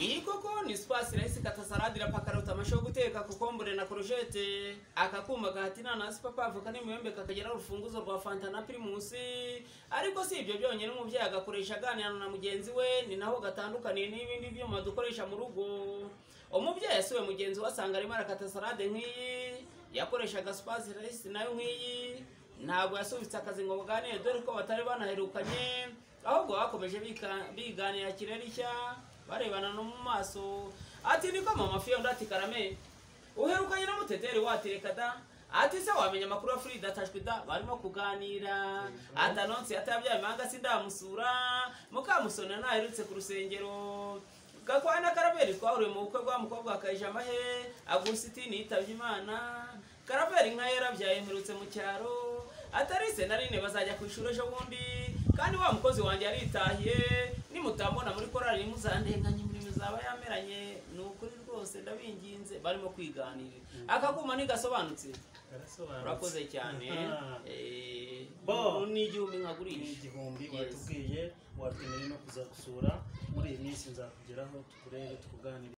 iyi koko ni space rahisi kata salade irapakarota amasho guteka kokombure na courgette akakuma gahati nanasi papa avoka n'imyembe kakagera urufunguzo rwa Fanta na Primus ariko si ibyo byonyine umuvyeyi agakoresha aganira na mugenzi we ni naho gatandukaniye n'ibindi byuma dukoresha mu rugo. Umuvyeyi yasuwe mugenzi wasanga arimo arakata salade nk'iyi yakoreshaga space rahisi nayo nk'iyi ntabwo yasubitse akazi ngo baganire dore ko batari banaherukanye ahubwo bakomeje biganira kirerishya barebana no mu maso ati niko mama Fiyo ndati Karame uherukanye na muteteri watireka da ati se wamenya makuru ya Frida tashwe da barimo kuganira atanonse atabyaye manga sindamusura mukamusona naherutse ku rusengero gakwana Karaveri twahuriye mu bukwe bwa mukobwa akayija mahe Agusitini yitavye Imana Karaveri nka yaravyaye mperutse mu cyaro atarise narine bazajya kwishura ejo bundi kandi wa mukozi wanje yaritahiye nimutambona muri korali muzandenganye muri muzaba yameranye nukuri rwose ndabinginze barimo kwiganira akaguma nigasobanutse urakoze cyane bo ni igihumbi nkagurisha igihumbi watubwiye wakeneye no kuzagusura muri iyi minsi nzakugeraho tukurebe tukuganire.